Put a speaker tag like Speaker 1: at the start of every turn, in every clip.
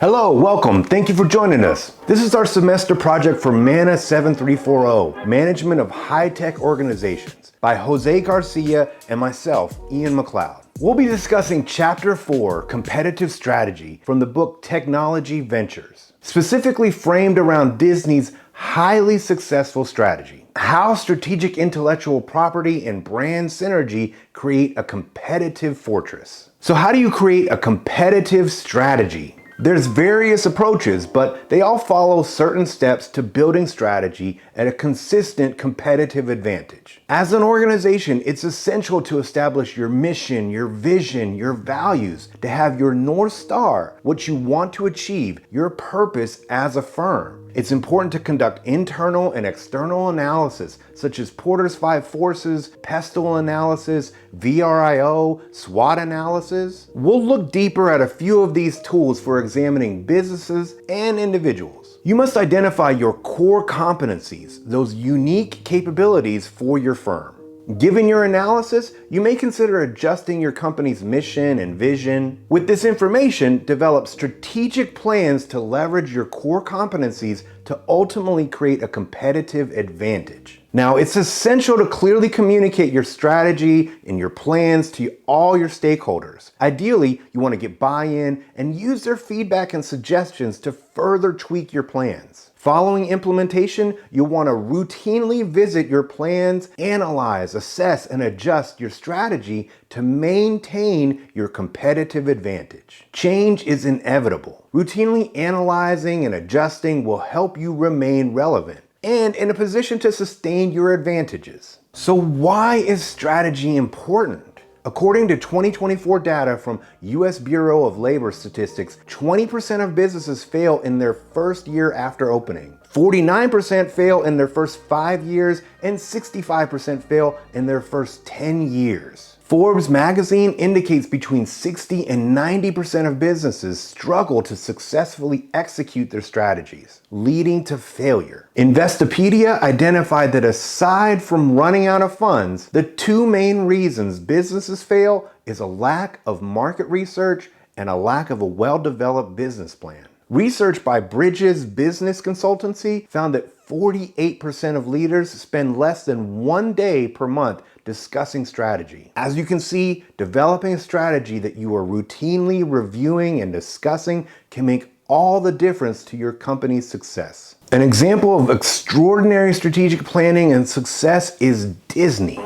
Speaker 1: Hello, welcome. Thank you for joining us. This is our semester project for MANA 7340, Management of High-Tech Organizations, by Jose Garcia and myself, Ian MacLeod. We'll be discussing Chapter 4, Competitive Strategy, from the book Technology Ventures, specifically framed around Disney's highly successful strategy. How strategic intellectual property and brand synergy create a competitive fortress. So how do you create a competitive strategy? There's various approaches, but they all follow certain steps to building strategy at a consistent competitive advantage. As an organization, it's essential to establish your mission, your vision, your values, to have your North Star, what you want to achieve, your purpose as a firm. It's important to conduct internal and external analysis, such as Porter's 5 Forces, PESTLE analysis, VRIO, SWOT analysis. We'll look deeper at a few of these tools for examining businesses and individuals. You must identify your core competencies, those unique capabilities for your firm. Given your analysis, you may consider adjusting your company's mission and vision. With this information, develop strategic plans to leverage your core competencies to ultimately create a competitive advantage. Now, it's essential to clearly communicate your strategy and your plans to all your stakeholders. Ideally, you want to get buy-in and use their feedback and suggestions to further tweak your plans. Following implementation, you'll want to routinely visit your plans, analyze, assess, and adjust your strategy to maintain your competitive advantage. Change is inevitable. Routinely analyzing and adjusting will help you remain relevant and in a position to sustain your advantages. So why is strategy important? According to 2024 data from U.S. Bureau of Labor Statistics, 20% of businesses fail in their first year after opening. 49% fail in their first 5 years, and 65% fail in their first 10 years. Forbes magazine indicates between 60 and 90% of businesses struggle to successfully execute their strategies, leading to failure. Investopedia identified that aside from running out of funds, the two main reasons businesses fail is a lack of market research and a lack of a well-developed business plan. Research by Bridges Business Consultancy found that 48% of leaders spend less than 1 day per month discussing strategy. As you can see, developing a strategy that you are routinely reviewing and discussing can make all the difference to your company's success. An example of extraordinary strategic planning and success is Disney.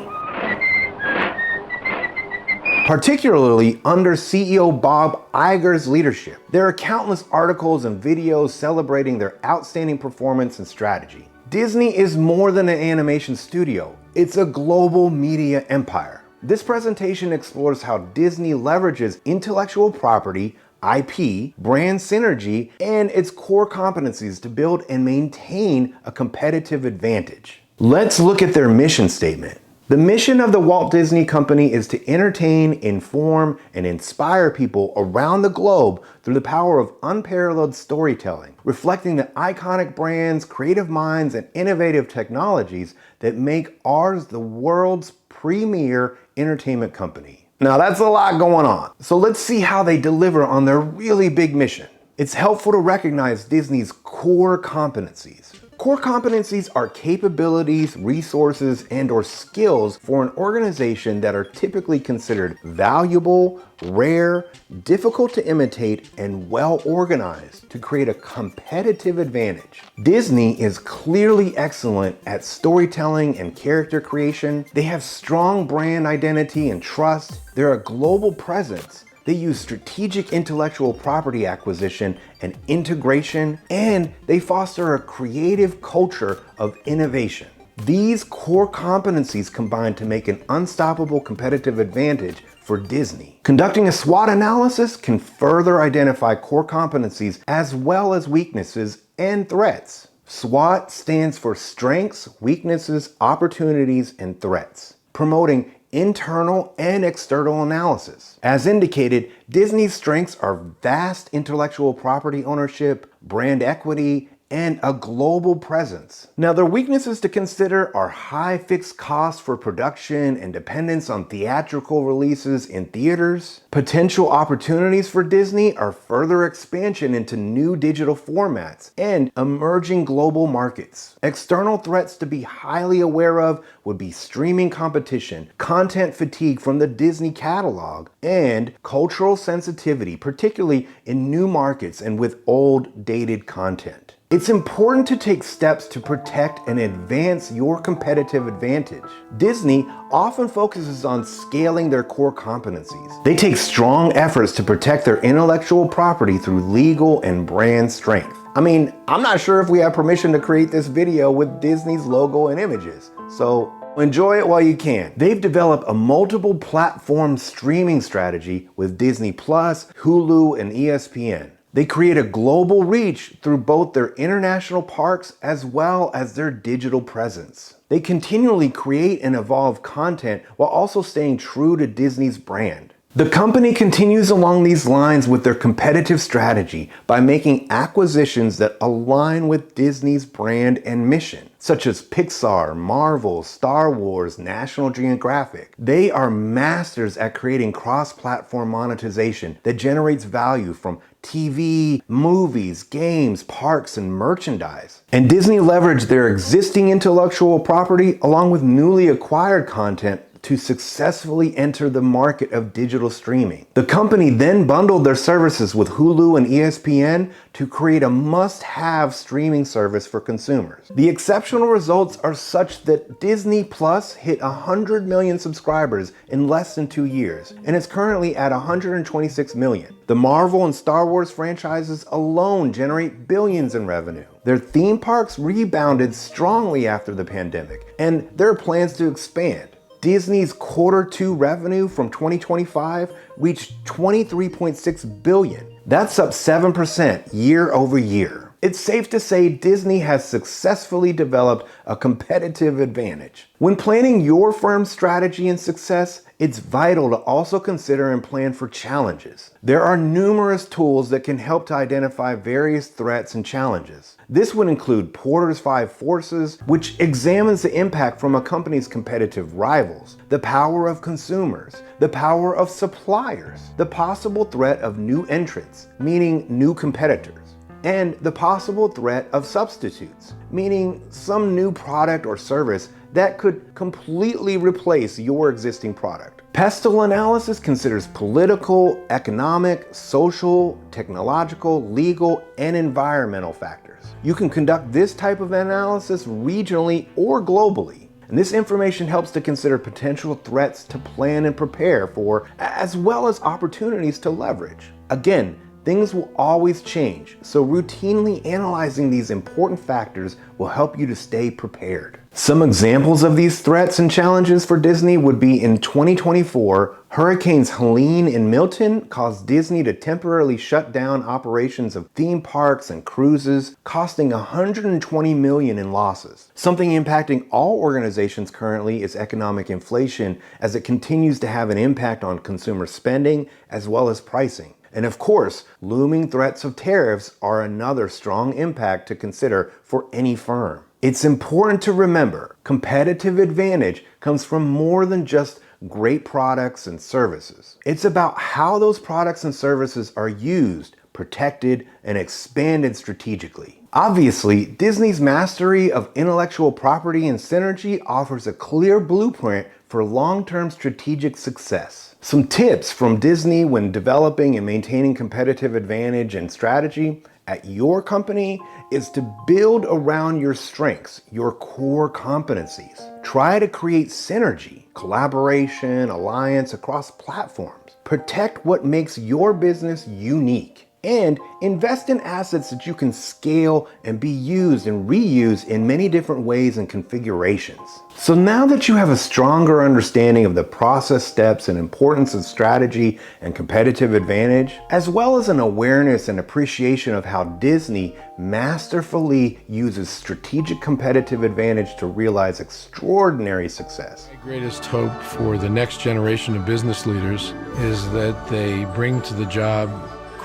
Speaker 1: Particularly under CEO Bob Iger's leadership. There are countless articles and videos celebrating their outstanding performance and strategy. Disney is more than an animation studio. It's a global media empire. This presentation explores how Disney leverages intellectual property, IP, brand synergy, and its core competencies to build and maintain a competitive advantage. Let's look at their mission statement. The mission of the Walt Disney Company is to entertain, inform, and inspire people around the globe through the power of unparalleled storytelling, reflecting the iconic brands, creative minds, and innovative technologies that make ours the world's premier entertainment company. Now that's a lot going on, so let's see how they deliver on their really big mission. It's helpful to recognize Disney's core competencies. Core competencies are capabilities, resources, and/or skills for an organization that are typically considered valuable, rare, difficult to imitate, and well organized to create a competitive advantage. Disney is clearly excellent at storytelling and character creation. They have strong brand identity and trust. They're a global presence. They use strategic intellectual property acquisition and integration, and they foster a creative culture of innovation. These core competencies combine to make an unstoppable competitive advantage for Disney. Conducting a SWOT analysis can further identify core competencies as well as weaknesses and threats. SWOT stands for strengths, weaknesses, opportunities, and threats, promoting internal and external analysis. As indicated, Disney's strengths are vast intellectual property ownership, brand equity, and a global presence. Now, their weaknesses to consider are high fixed costs for production and dependence on theatrical releases in theaters. Potential opportunities for Disney are further expansion into new digital formats and emerging global markets. External threats to be highly aware of would be streaming competition, content fatigue from the Disney catalog, and cultural sensitivity, particularly in new markets and with old, dated content. It's important to take steps to protect and advance your competitive advantage. Disney often focuses on scaling their core competencies. They take strong efforts to protect their intellectual property through legal and brand strength. I mean, I'm not sure if we have permission to create this video with Disney's logo and images, so enjoy it while you can. They've developed a multiple platform streaming strategy with Disney Plus, Hulu, and ESPN. They create a global reach through both their international parks as well as their digital presence. They continually create and evolve content while also staying true to Disney's brand. The company continues along these lines with their competitive strategy by making acquisitions that align with Disney's brand and mission, such as Pixar, Marvel, Star Wars, National Geographic. They are masters at creating cross-platform monetization that generates value from TV, movies, games, parks, and merchandise. And Disney leveraged their existing intellectual property along with newly acquired content to successfully enter the market of digital streaming. The company then bundled their services with Hulu and ESPN to create a must-have streaming service for consumers. The exceptional results are such that Disney Plus hit 100 million subscribers in less than 2 years, and is currently at 126 million. The Marvel and Star Wars franchises alone generate billions in revenue. Their theme parks rebounded strongly after the pandemic, and there are plans to expand. Disney's Q2 revenue from 2025 reached $23.6 billion. That's up 7% year over year. It's safe to say Disney has successfully developed a competitive advantage. When planning your firm's strategy and success, it's vital to also consider and plan for challenges. There are numerous tools that can help to identify various threats and challenges. This would include Porter's 5 Forces, which examines the impact from a company's competitive rivals, the power of consumers, the power of suppliers, the possible threat of new entrants, meaning new competitors, and the possible threat of substitutes, meaning some new product or service that could completely replace your existing product. Pestle analysis considers political, economic, social, technological, legal, and environmental factors. You can conduct this type of analysis regionally or globally. And this information helps to consider potential threats to plan and prepare for, as well as opportunities to leverage. Again, things will always change, so routinely analyzing these important factors will help you to stay prepared. Some examples of these threats and challenges for Disney would be in 2024, Hurricanes Helene and Milton caused Disney to temporarily shut down operations of theme parks and cruises, costing $120 million in losses. Something impacting all organizations currently is economic inflation, as it continues to have an impact on consumer spending as well as pricing. And of course, looming threats of tariffs are another strong impact to consider for any firm. It's important to remember, competitive advantage comes from more than just great products and services. It's about how those products and services are used, protected, and expanded strategically. Obviously, Disney's mastery of intellectual property and synergy offers a clear blueprint for long-term strategic success. Some tips from Disney when developing and maintaining competitive advantage and strategy at your company is to build around your strengths, your core competencies. Try to create synergy, collaboration, alliance across platforms. Protect what makes your business unique. And invest in assets that you can scale and be used and reused in many different ways and configurations. So now that you have a stronger understanding of the process steps and importance of strategy and competitive advantage, as well as an awareness and appreciation of how Disney masterfully uses strategic competitive advantage to realize extraordinary success.
Speaker 2: My greatest hope for the next generation of business leaders is that they bring to the job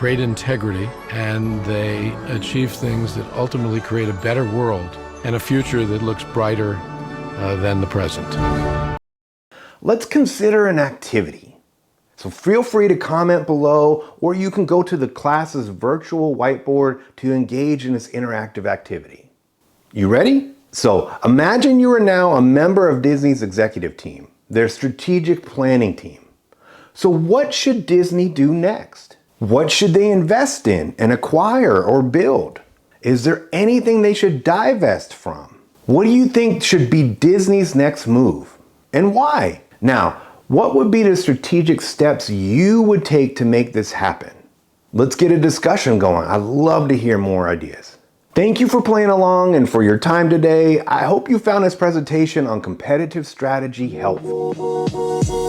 Speaker 2: create integrity, and they achieve things that ultimately create a better world and a future that looks brighter than the present.
Speaker 1: Let's consider an activity. So feel free to comment below, or you can go to the class's virtual whiteboard to engage in this interactive activity. You ready? So imagine you are now a member of Disney's executive team, their strategic planning team. So what should Disney do next? What should they invest in and acquire or build? Is there anything they should divest from? What do you think should be Disney's next move? And why? Now, what would be the strategic steps you would take to make this happen? Let's get a discussion going. I'd love to hear more ideas. Thank you for playing along and for your time today. I hope you found this presentation on competitive strategy helpful.